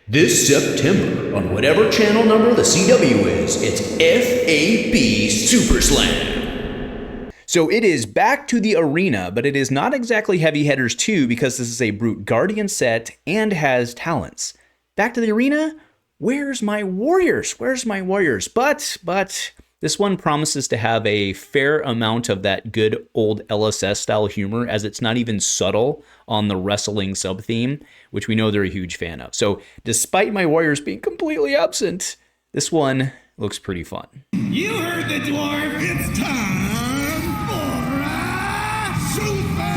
This September, on whatever channel number the CW is, it's FAB Super Slam. So it is back to the arena, but it is not exactly Heavy Hitters 2 because this is a Brute Guardian set and has talents. Back to the arena? Where's my warriors? Where's my warriors? But this one promises to have a fair amount of that good old LSS style humor, as it's not even subtle on the wrestling sub-theme, which we know they're a huge fan of. So despite my warriors being completely absent, this one looks pretty fun. You heard the dwarf. It's time for a Super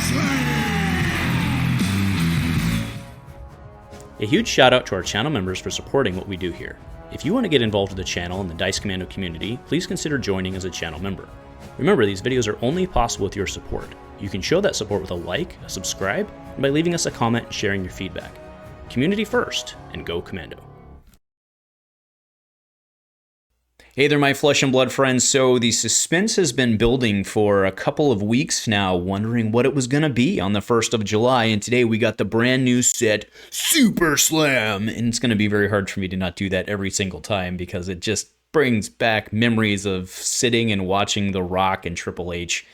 Slam. A huge shout out to our channel members for supporting what we do here. If you want to get involved with the channel and the Dice Commando community, please consider joining as a channel member. Remember, these videos are only possible with your support. You can show that support with a like, a subscribe, and by leaving us a comment and sharing your feedback. Community first, and go Commando. Hey there, my flesh and blood friends. So the suspense has been building for a couple of weeks now, wondering what it was going to be on the 1st of July. And today we got the brand new set, Super Slam. And it's going to be very hard for me to not do that every single time because it just brings back memories of sitting and watching The Rock and Triple H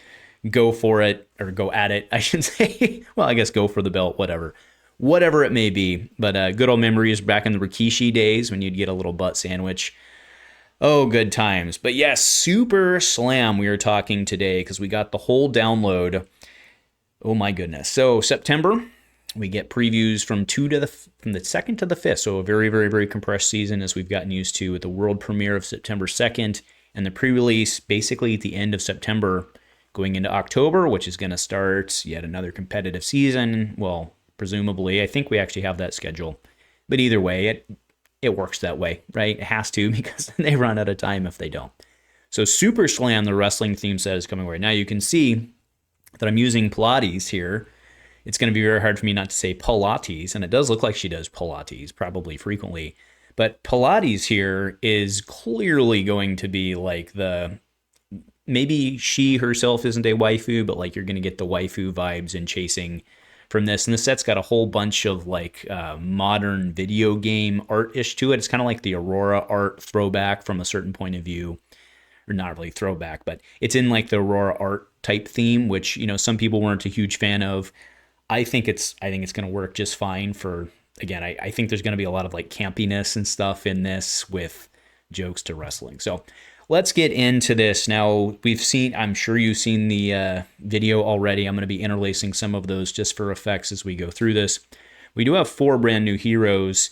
go for it, or go at it, I should say. Well, I guess go for the belt, whatever it may be. But good old memories back in the Rikishi days when you'd get a little butt sandwich. Oh, good times. But yes, Super Slam we are talking today because we got the whole download. Oh my goodness. So September, we get previews from from the 2nd to the 5th. So a very, very, very compressed season as we've gotten used to with the world premiere of September 2nd and the pre-release basically at the end of September going into October, which is going to start yet another competitive season. Well, presumably, I think we actually have that schedule. But either way, it works that way, right? It has to because they run out of time if they don't. So Super Slam, the wrestling theme set, is coming right now. You can see that I'm using Pilates here. It's going to be very hard for me not to say Pilates, and it does look like she does Pilates probably frequently. But Pilates here is clearly going to be like maybe she herself isn't a waifu, but like you're going to get the waifu vibes and chasing from this. And the set's got a whole bunch of like modern video game art-ish to it. It's kind of like the Aurora art throwback from a certain point of view, or not really throwback, but it's in like the Aurora art type theme, which, you know, some people weren't a huge fan of. I think it's going to work just fine for, again, I think there's going to be a lot of like campiness and stuff in this with jokes to wrestling. So let's get into this. Now, I'm sure you've seen the video already. I'm going to be interlacing some of those just for effects as we go through this. We do have 4 brand new heroes.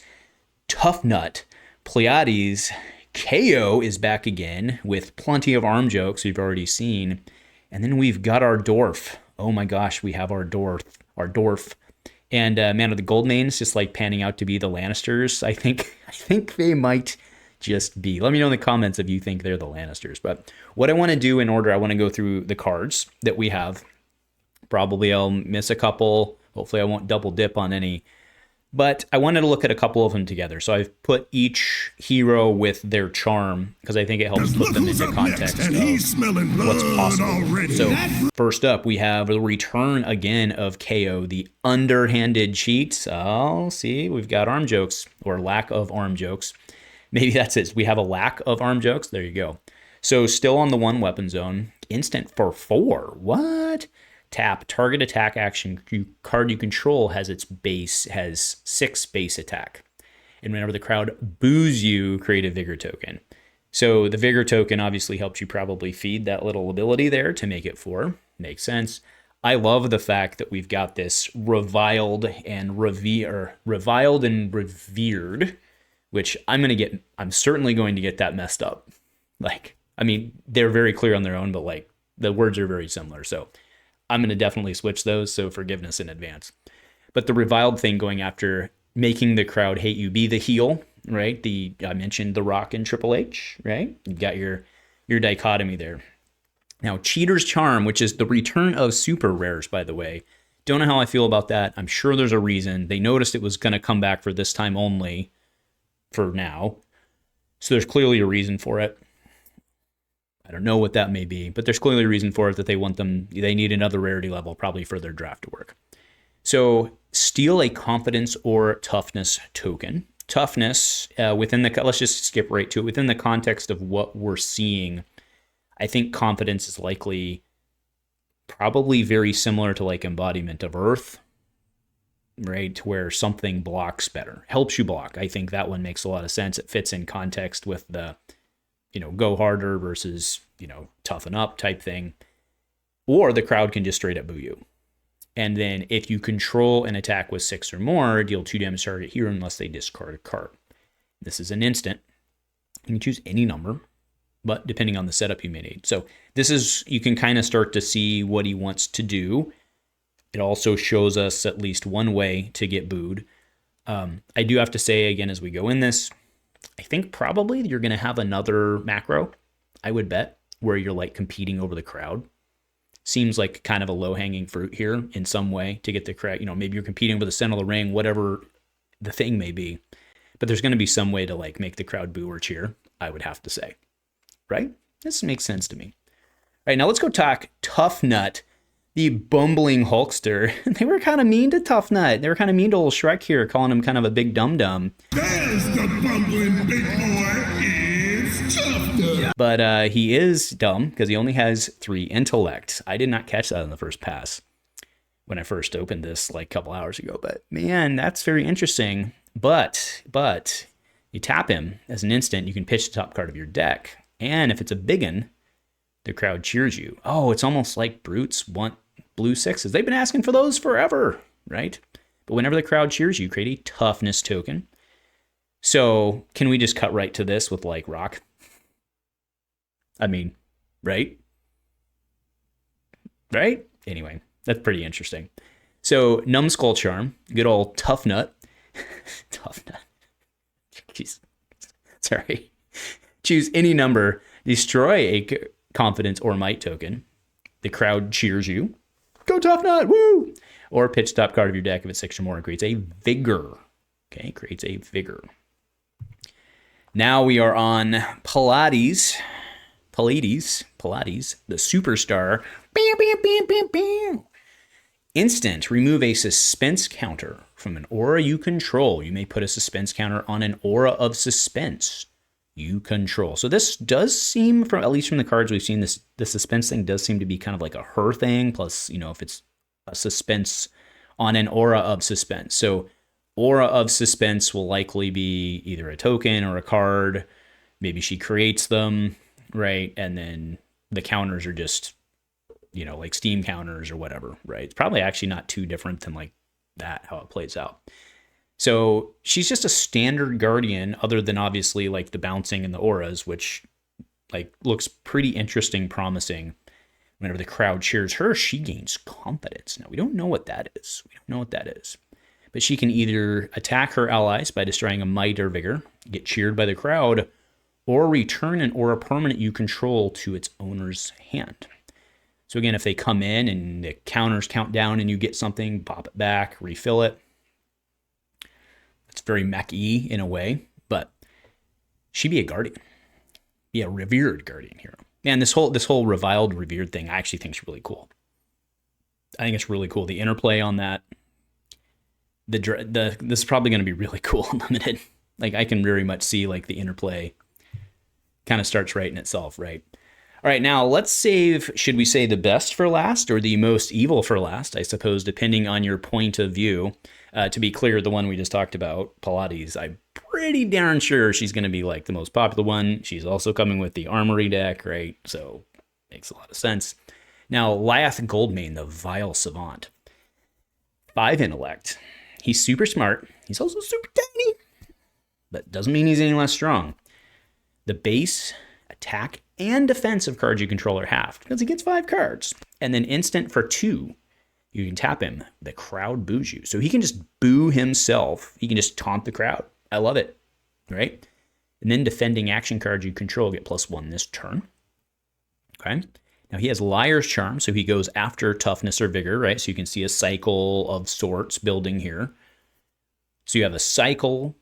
Tough Nut, Pleiades, Kayo is back again with plenty of arm jokes we've already seen. And then we've got our dwarf. Oh my gosh, we have our dwarf. And Man of the Goldman is just like panning out to be the Lannisters. I think they might just be. Let me know in the comments if you think they're the Lannisters. But what I want to do in order, I want to go through the cards that we have. Probably I'll miss a couple. Hopefully I won't double dip on any. But I wanted to look at a couple of them together. So I've put each hero with their charm because I think it helps put them into context of what's possible. Already. So first up, we have the return again of Kayo, the underhanded cheat. Oh, see, we've got arm jokes or lack of arm jokes. Maybe that's it. We have a lack of arm jokes. There you go. So still on the 1 weapon zone. Instant for 4. What? Tap. Target attack action card you control has 6 base attack. And whenever the crowd boos you, create a Vigor token. So the Vigor token obviously helps you probably feed that little ability there to make it 4. Makes sense. I love the fact that we've got this reviled and revered, which I'm certainly going to get that messed up. Like, I mean, they're very clear on their own, but like the words are very similar. So I'm going to definitely switch those. So forgiveness in advance. But the reviled thing going after making the crowd hate you, be the heel, right? I mentioned The Rock and Triple H, right? You've got your dichotomy there. Now, Cheater's Charm, which is the return of super rares, by the way. Don't know how I feel about that. I'm sure there's a reason. They noticed it was going to come back for this time only. For now. So there's clearly a reason for it. I don't know what that may be, but there's clearly a reason for it that they need another rarity level probably for their draft to work. So steal a confidence or toughness token. Toughness, within the, let's just skip right to it. Within the context of what we're seeing, I think confidence is likely probably very similar to like embodiment of earth, right? Where something blocks better, helps you block. I think that one makes a lot of sense. It fits in context with the, go harder versus, toughen up type thing. Or the crowd can just straight up boo you. And then if you control an attack with 6 or more, deal 2 damage to target hero unless they discard a card. This is an instant. You can choose any number, but depending on the setup you may need. So this is, you can kind of start to see what he wants to do. It also shows us at least one way to get booed. I do have to say, again, as we go in this, I think probably you're going to have another macro, I would bet, where you're like competing over the crowd. Seems like kind of a low-hanging fruit here in some way to get the crowd. Maybe you're competing for the center of the ring, whatever the thing may be. But there's going to be some way to like make the crowd boo or cheer, I would have to say. Right? This makes sense to me. All right, now let's go talk Tough Nut, the bumbling Hulkster. They were kind of mean to Tough Nut. They were kind of mean to old Shrek here, calling him kind of a big dum-dum. There's the bumbling big boy. It's Tough Nut. But he is dumb because he only has 3 intellect. I did not catch that in the first pass when I first opened this like a couple hours ago. But man, that's very interesting. But you tap him as an instant, you can pitch the top card of your deck. And if it's a big one, the crowd cheers you. Oh, it's almost like brutes want blue 6s. They've been asking for those forever, right? But whenever the crowd cheers you, create a toughness token. So can we just cut right to this with like rock? I mean, right? Right? Anyway, that's pretty interesting. So Numbskull Charm, good old Tough Nut. Tough Nut. Jeez. Sorry. Choose any number, destroy a confidence or might token. The crowd cheers you. Go Tough Nut, woo! Or pitch top card of your deck if it's 6 or more. It creates a vigor. Okay, creates a vigor. Now we are on Pallades, the superstar. Bam, bam, bam, bam, bam. Instant, remove a suspense counter from an aura you control. You may put a suspense counter on an aura of suspense you control. So this does seem, from at least from the cards we've seen, this the suspense thing does seem to be kind of like a her thing. Plus, if it's a suspense on an aura of suspense. So aura of suspense will likely be either a token or a card. Maybe she creates them, right? And then the counters are just, like Steam counters or whatever, right? It's probably actually not too different than like that, how it plays out. So she's just a standard guardian, other than obviously like the bouncing and the auras, which like looks pretty interesting, promising. Whenever the crowd cheers her, she gains confidence. Now we don't know what that is. But she can either attack her allies by destroying a might or vigor, get cheered by the crowd, or return an aura permanent you control to its owner's hand. So again, if they come in and the counters count down and you get something, pop it back, refill it. It's very mech-y in a way, but she'd be a guardian. Be a revered guardian hero. Man, this whole reviled, revered thing I actually think is really cool. I think it's really cool. The interplay on that. This is probably going to be really cool and limited. Like I can very much see like the interplay kind of starts writing itself, right? All right, now let's save, should we say the best for last or the most evil for last, I suppose, depending on your point of view. To be clear, the one we just talked about, Pallades, I'm pretty darn sure she's going to be like the most popular one. She's also coming with the Armory deck, right? So makes a lot of sense. Now, Lath Goldman, the Vile Savant. 5 intellect. He's super smart. He's also super tiny. But doesn't mean he's any less strong. The base, attack, and defensive cards you control are halved because he gets 5 cards. And then instant for 2. You can tap him. The crowd boos you. So he can just boo himself. He can just taunt the crowd. I love it. Right? And then defending action cards you control get +1 this turn. Okay? Now he has Liar's Charm, so he goes after toughness or vigor, right? So you can see a cycle of sorts building here. So you have a cycle.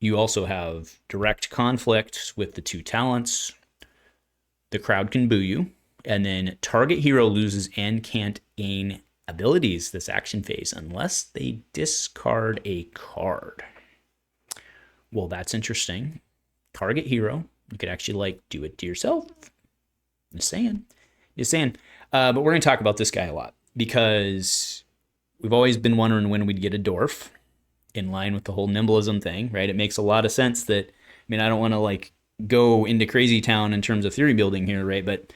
You also have direct conflict with the 2 talents. The crowd can boo you. And then target hero loses and can't gain abilities this action phase unless they discard a card. Well, that's interesting. Target hero. You could actually like do it to yourself. Just saying. But we're going to talk about this guy a lot because we've always been wondering when we'd get a dwarf in line with the whole nimblism thing, right? It makes a lot of sense that, I mean, I don't want to like go into crazy town in terms of theory building here, right? But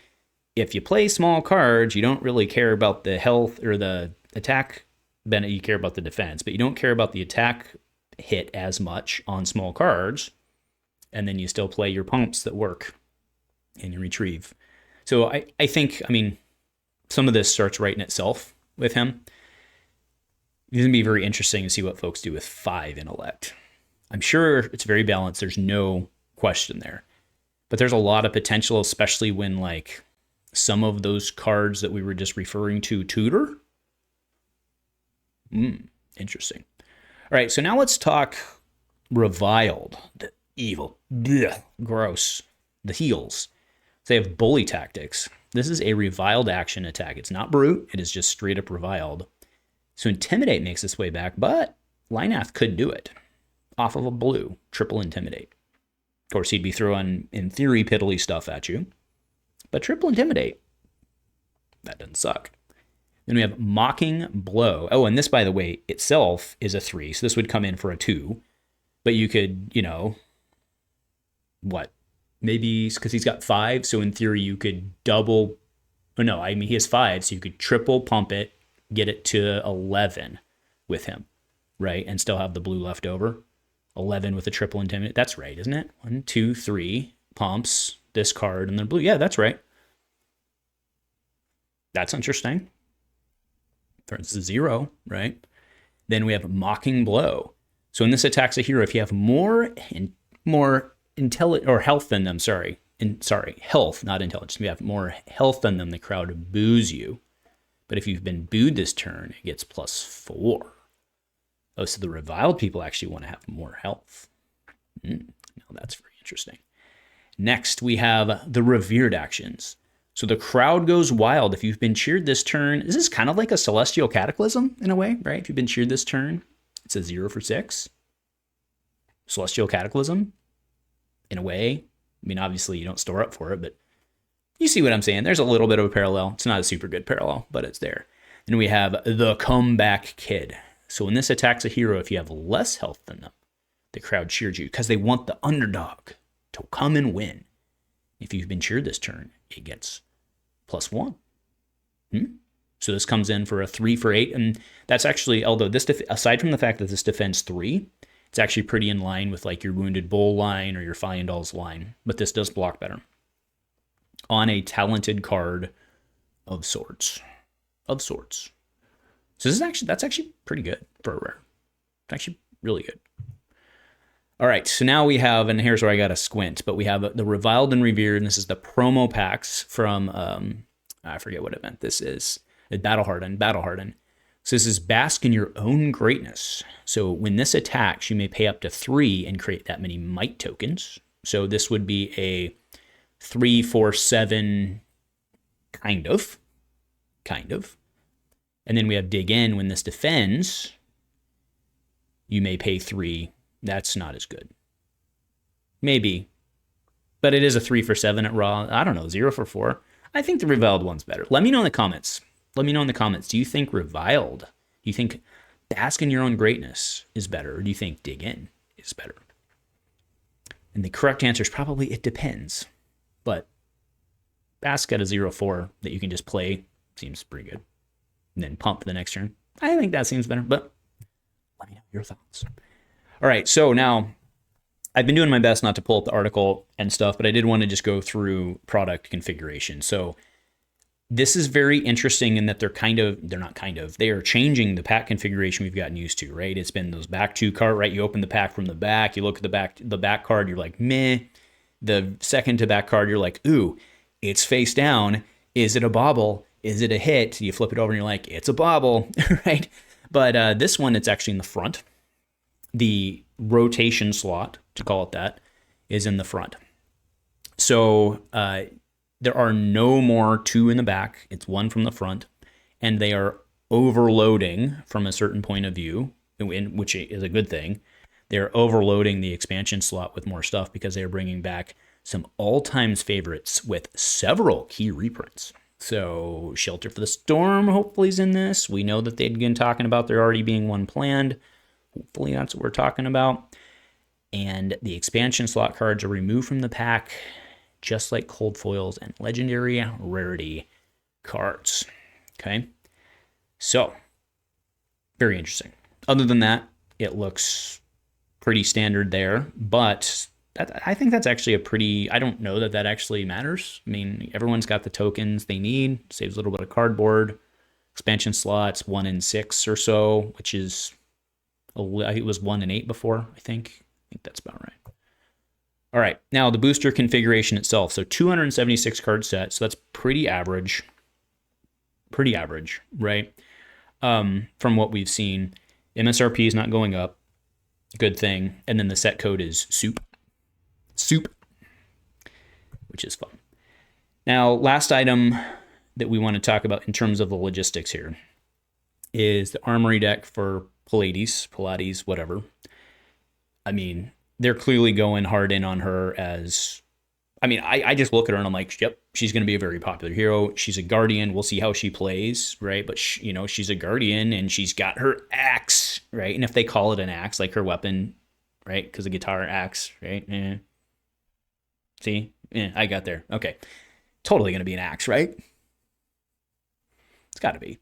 if you play small cards, you don't really care about the health or the attack benefit. You care about the defense, but you don't care about the attack hit as much on small cards. And then you still play your pumps that work and you retrieve. So I think, I mean, some of this starts writing itself with him. It's going to be very interesting to see what folks do with 5 intellect. I'm sure it's very balanced. There's no question there. But there's a lot of potential, especially when like some of those cards that we were just referring to tutor. Interesting. All right, so now let's talk reviled. The evil. Blech, gross. The heals. They have bully tactics. This is a reviled action attack. It's not brute. It is just straight up reviled. So intimidate makes its way back, but Lath could do it off of a blue, triple intimidate. Of course, he'd be throwing, in theory, piddly stuff at you. But triple intimidate, that doesn't suck. Then we have mocking blow. Oh, and this, by the way, itself is a 3. So this would come in for a 2. But you could, you know, what? Maybe because he's got 5. So in theory, you could double. Oh, no, I mean, he has 5. So you could triple pump it, get it to 11 with him, right? And still have the blue left over. 11 with a triple intimidate. That's right, isn't it? 1, 2, 3 pumps, this card, and then blue. Yeah, that's right. That's interesting. Turns to 0, right? Then we have mocking blow. So when this attacks a hero, if you have more intelligence or health than them, health, not intelligence. We have more health than them, the crowd boos you. But if you've been booed this turn, it gets +4. Oh, so the reviled people actually want to have more health. Now that's very interesting. Next, we have the revered actions. So the crowd goes wild. If you've been cheered this turn, this is kind of like a celestial cataclysm in a way, right? If you've been cheered this turn, it's a 0 for 6. Celestial cataclysm, in a way. I mean, obviously you don't store up for it, but you see what I'm saying. There's a little bit of a parallel. It's not a super good parallel, but it's there. Then we have the comeback kid. So when this attacks a hero, if you have less health than them, the crowd cheers you because they want the underdog to come and win. If you've been cheered this turn, it gets +1. So this comes in for a 3 for 8. And that's actually, although this, aside from the fact that this defends 3, it's actually pretty in line with like your Wounded Bull line or your Fyendal's line. But this does block better on a talented card of sorts. So this is that's actually pretty good for a rare. It's actually really good. All right, so now we have, and here's where I got to squint, but we have the Reviled and Revered, and this is the promo packs from, I forget what it meant. This is Battle Hardened. So this is Bask in Your Own Greatness. So when this attacks, you may pay up to 3 and create that many might tokens. So this would be a 3, 4, 7, kind of. And then we have Dig In. When this defends, you may pay 3. That's not as good. Maybe. But it is a 3 for 7 at Raw. I don't know, 0 for 4. I think the Reviled one's better. Let me know in the comments. Do you think Reviled, do you think Bask in Your Own Greatness is better? Or do you think Dig In is better? And the correct answer is probably it depends. But Bask at a 0-4 that you can just play seems pretty good. And then pump the next turn. I think that seems better, but let me know your thoughts. All right, so now I've been doing my best not to pull up the article and stuff, but I did want to just go through product configuration. So this is very interesting in that they are changing the pack configuration we've gotten used to, right? It's been those back 2 card, right? You open the pack from the back, you look at the back card, you're like, meh. The second to back card, you're like, ooh, it's face down. Is it a bauble? Is it a hit? You flip it over and you're like, it's a bauble, right? But this one, it's actually in the front. The rotation slot, to call it that, is in the front. So there are no more 2 in the back. It's 1 from the front. And they are overloading from a certain point of view, which is a good thing. They're overloading the expansion slot with more stuff because they're bringing back some all-time favorites with several key reprints. So Shelter for the Storm hopefully is in this. We know that they'd been talking about there already being one planned. Hopefully that's what we're talking about. And the expansion slot cards are removed from the pack, just like cold foils and legendary rarity cards. Okay, so very interesting. Other than that, it looks pretty standard there, but I think that's actually a pretty, I don't know that that actually matters. I mean, everyone's got the tokens they need, saves a little bit of cardboard, expansion slots, 1 in 6 or so, which is, it was 1 in 8 before, I think that's about right. All right, now the booster configuration itself. So 276 card set, so that's pretty average, right? From what we've seen. MSRP is not going up, good thing. And then the set code is soup, which is fun. Now, last item that we want to talk about in terms of the logistics here is the armory deck for Pilates, whatever. I mean, they're clearly going hard in on her as, I mean, I just look at her and I'm like, yep, she's going to be a very popular hero. She's a guardian. We'll see how she plays, right? But, she's a guardian and she's got her axe, right? And if they call it an axe, like her weapon, right? Because the guitar axe, right? See? I got there. Okay. Totally going to be an axe, right? It's got to be.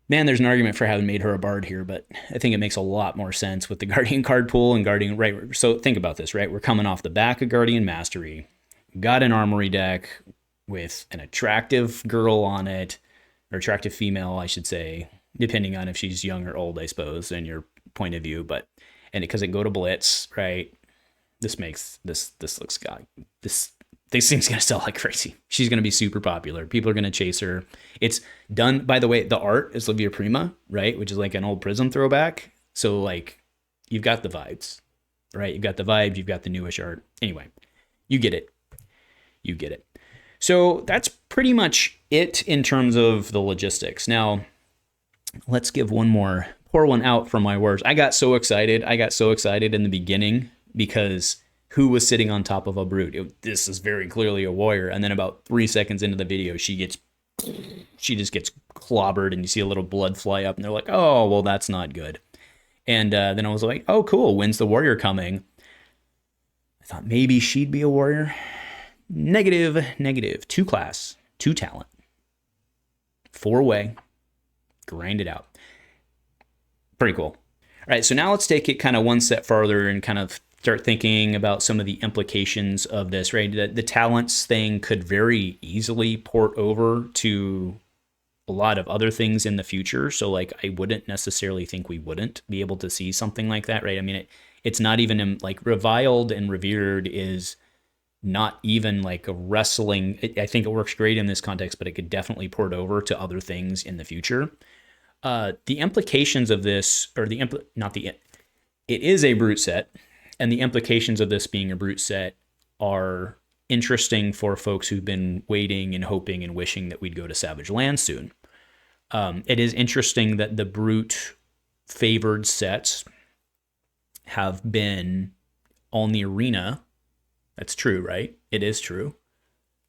Man, there's an argument for having made her a bard here, but I think it makes a lot more sense with the Guardian card pool and Guardian, right? So think about this, right? We're coming off the back of Guardian Mastery, got an armory deck with an attractive girl on it, or attractive female, I should say, depending on if she's young or old, I suppose, in your point of view, and because it go to Blitz, right? This thing's going to sell like crazy. She's going to be super popular. People are going to chase her. It's done, by the way, the art is Levia Prima, right? Which is like an old Prism throwback. So like, you've got the vibes, right? You've got the vibe, you've got the newish art. Anyway, you get it. So that's pretty much it in terms of the logistics. Now, let's give pour one out from my words. I got so excited in the beginning because who was sitting on top of a brute? This is very clearly a warrior. And then about 3 seconds into the video, she just gets clobbered and you see a little blood fly up and they're like, oh, well, that's not good. And then I was like, oh, cool. When's the warrior coming? I thought maybe she'd be a warrior. Negative. 2 class, 2 talent, 4-way, grind it out. Pretty cool. All right. So now let's take it kind of one step farther and kind of start thinking about some of the implications of this, right? The talents thing could very easily port over to a lot of other things in the future. So like, I wouldn't necessarily think we wouldn't be able to see something like that, right? I mean, it's not even like reviled and revered is not even like a wrestling. I think it works great in this context, but it could definitely port over to other things in the future. The implications of this, or it is a brute set. And the implications of this being a brute set are interesting for folks who've been waiting and hoping and wishing that we'd go to Savage Land soon. It is interesting that the brute favored sets have been on the arena. That's true, right? It is true.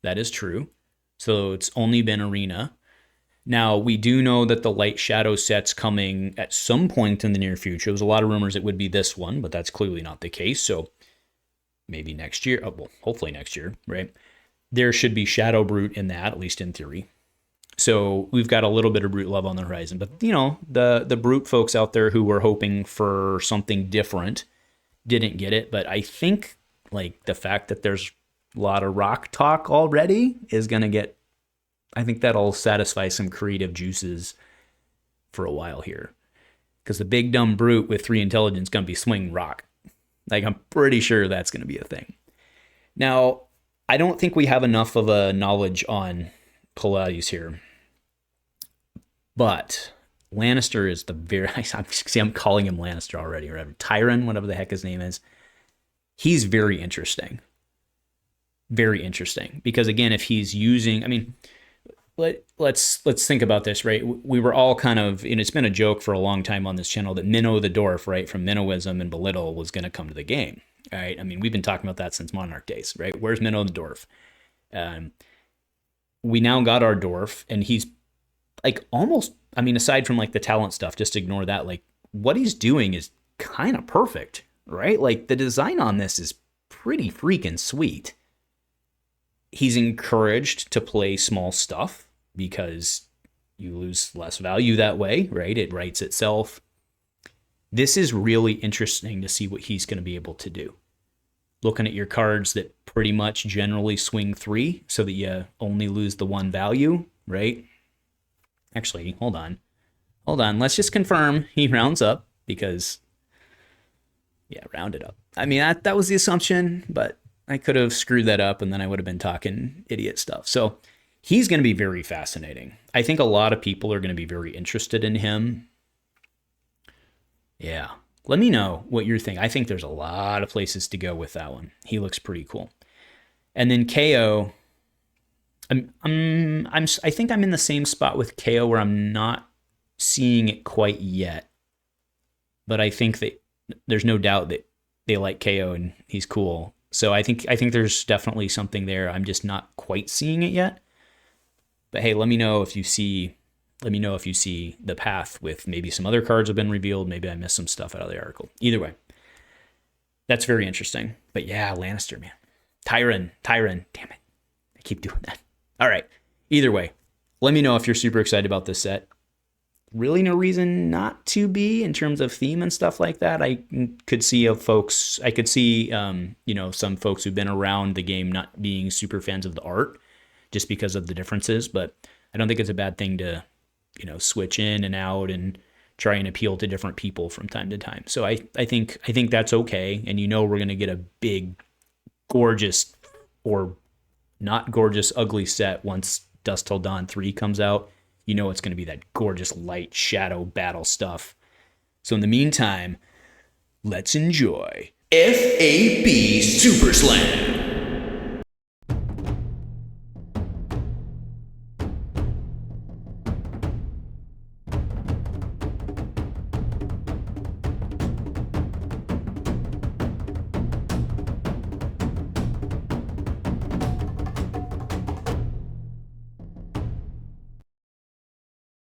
That is true. So it's only been arena. Now, we do know that the Light Shadow set's coming at some point in the near future. There's a lot of rumors it would be this one, but that's clearly not the case. So maybe next year. Oh, well, hopefully next year, right? There should be Shadow Brute in that, at least in theory. So we've got a little bit of Brute love on the horizon. But, the Brute folks out there who were hoping for something different didn't get it. But I think, like, the fact that there's a lot of rock talk already is going to get... I think that'll satisfy some creative juices for a while here. Because the big dumb brute with 3 intelligence is going to be swinging rock. Like, I'm pretty sure that's going to be a thing. Now, I don't think we have enough of a knowledge on Pilates here. But Lannister is I'm calling him Lannister already, or Tyron, whatever the heck his name is. He's very interesting. Very interesting. Because, again, if he's using... let's think about this, right? We were all kind of, and it's been a joke for a long time on this channel that Minnow the Dwarf, right, from Minnowism and Belittle was going to come to the game, right? I mean, we've been talking about that since Monarch days, right? Where's Minnow the Dwarf? We now got our dwarf, and he's like almost, I mean, aside from like the talent stuff, just ignore that. Like what he's doing is kind of perfect, right? Like the design on this is pretty freaking sweet. He's encouraged to play small stuff because you lose less value that way, right? It writes itself. This is really interesting to see what he's going to be able to do. Looking at your cards that pretty much generally swing 3 so that you only lose the 1 value, right? Actually, hold on. Let's just confirm he rounds up because, yeah, round it up. I mean, that was the assumption, but I could have screwed that up and then I would have been talking idiot stuff. So he's going to be very fascinating. I think a lot of people are going to be very interested in him. Yeah. Let me know what you're thinking. I think there's a lot of places to go with that one. He looks pretty cool. And then Kayo, I think I'm in the same spot with Kayo where I'm not seeing it quite yet. But I think that there's no doubt that they like Kayo and he's cool. So I think there's definitely something there. I'm just not quite seeing it yet. But hey, let me know if you see the path with maybe some other cards have been revealed. Maybe I missed some stuff out of the article. Either way, that's very interesting. But yeah, Lannister, man. Tyron. Damn it. I keep doing that. All right. Either way, let me know if you're super excited about this set. Really no reason not to be in terms of theme and stuff like that. I could see some folks who've been around the game not being super fans of the art just because of the differences, but I don't think it's a bad thing to, switch in and out and try and appeal to different people from time to time. So I think that's okay. And we're going to get a big, gorgeous or not gorgeous, ugly set once Dusk Till Dawn 3 comes out. It's going to be that gorgeous light shadow battle stuff. So in the meantime, let's enjoy FAB Super Slam.